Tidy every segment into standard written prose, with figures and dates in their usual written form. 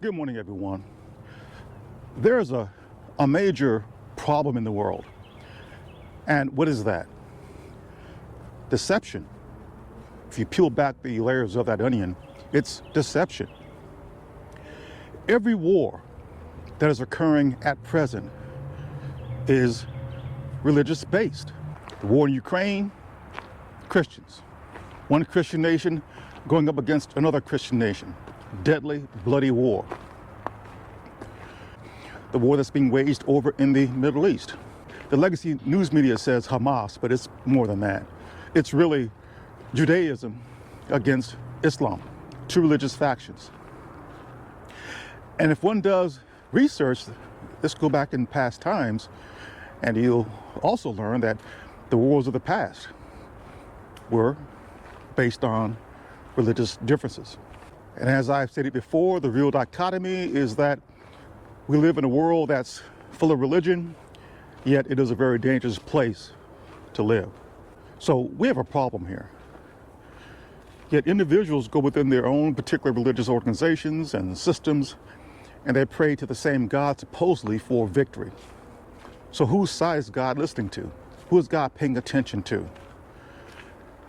Good morning, everyone. There's a major problem in the world. And what is that? Deception. If you peel back the layers of that onion, it's deception. Every war that is occurring at present is religious based. The war in Ukraine, Christians. One Christian nation going up against another Christian nation. Deadly, bloody war. The war that's being waged over in the Middle East. The legacy news media says Hamas, but it's more than that. It's really Judaism against Islam, two religious factions. And if one does research, let's go back in past times, and you'll also learn that the wars of the past were based on religious differences. And as I've stated before, the real dichotomy is that we live in a world that's full of religion, yet it is a very dangerous place to live. So we have a problem here. Yet individuals go within their own particular religious organizations and systems, and they pray to the same God supposedly for victory. So whose side is God listening to? Who is God paying attention to?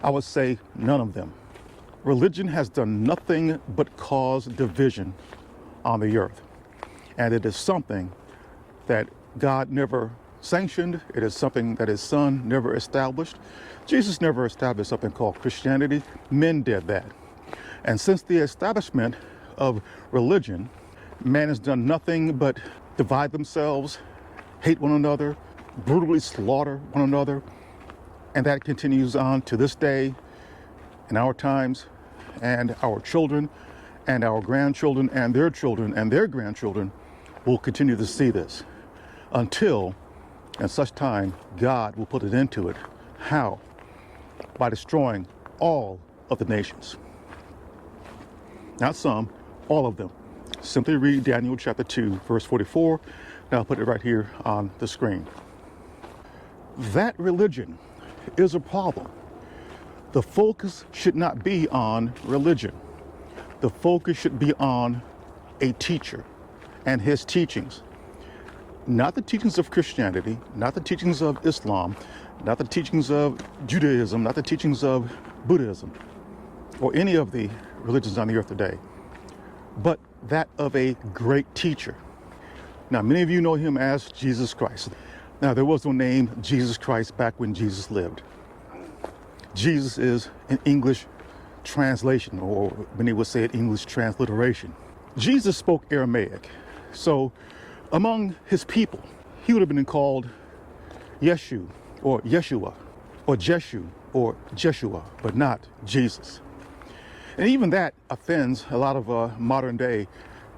I would say none of them. Religion has done nothing but cause division on the earth. And it is something that God never sanctioned. It is something that his son never established. Jesus never established something called Christianity. Men did that. And since the establishment of religion, man has done nothing but divide themselves, hate one another, brutally slaughter one another. And that continues on to this day, in our times, and our children, and our grandchildren, and their grandchildren will continue to see this until, at such time, God will put an end to it. How? By destroying all of the nations. Not some, all of them. Simply read Daniel chapter 2, verse 44. And I'll put it right here on the screen. That religion is a problem. The focus should not be on religion. The focus should be on a teacher and his teachings. Not the teachings of Christianity, not the teachings of Islam, not the teachings of Judaism, not the teachings of Buddhism, or any of the religions on the earth today, but that of a great teacher. Now, many of you know him as Jesus Christ. Now, there was no name Jesus Christ back when Jesus lived. Jesus is an English translation, or many would say an English transliteration. Jesus spoke Aramaic, so among his people, he would have been called Yeshu, or Yeshua, or Jeshu, or Jeshua, but not Jesus. And even that offends a lot of modern day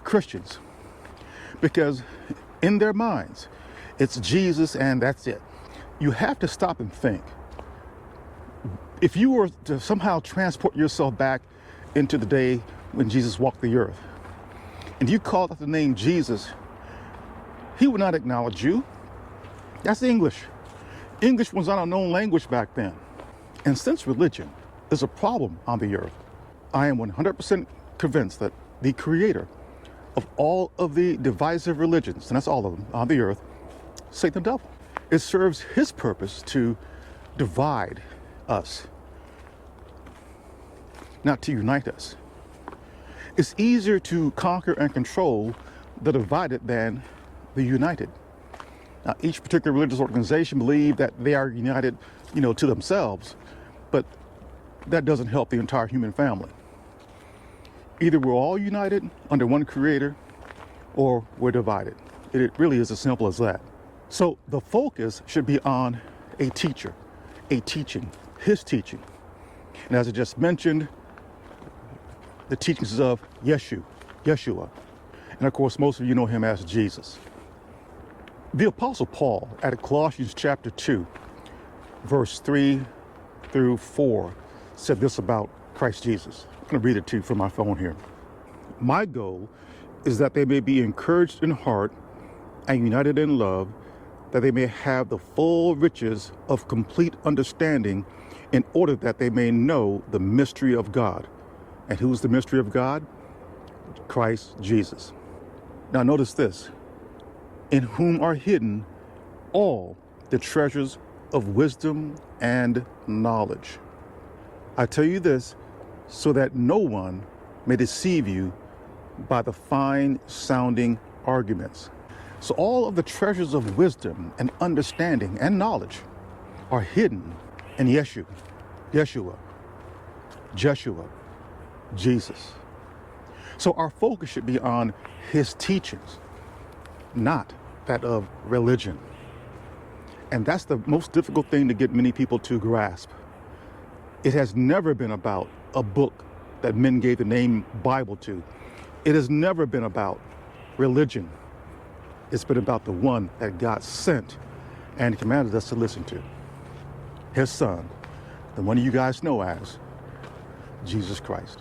Christians, because in their minds, it's Jesus and that's it. You have to stop and think. If you were to somehow transport yourself back into the day when Jesus walked the earth, and you called out the name Jesus, he would not acknowledge you. That's English. English was not a known language back then. And since religion is a problem on the earth, I am 100% convinced that the creator of all of the divisive religions, and that's all of them on the earth, Satan the devil. It serves his purpose to divide us, not to unite us. It's easier to conquer and control the divided than the united. Now, each particular religious organization believes that they are united, to themselves, but that doesn't help the entire human family. Either we're all united under one creator, or we're divided. It really is as simple as that. So the focus should be on a teacher, a teaching, his teaching. And as I just mentioned, the teachings of Yeshua. And of course, most of you know him as Jesus. The Apostle Paul at Colossians chapter 2, verse 3 through 4 said this about Christ Jesus. I'm going to read it to you from my phone here. My goal is that they may be encouraged in heart and united in love, that they may have the full riches of complete understanding, in order that they may know the mystery of God. And who's the mystery of God? Christ Jesus. Now notice this, in whom are hidden all the treasures of wisdom and knowledge. I tell you this so that no one may deceive you by the fine sounding arguments. So all of the treasures of wisdom and understanding and knowledge are hidden in Yeshua, Jeshua, Jesus. So our focus should be on his teachings, not that of religion. And that's the most difficult thing to get many people to grasp. It has never been about a book that men gave the name Bible to. It has never been about religion. It's been about the one that God sent and commanded us to listen to. His son, the one you guys know as Jesus Christ.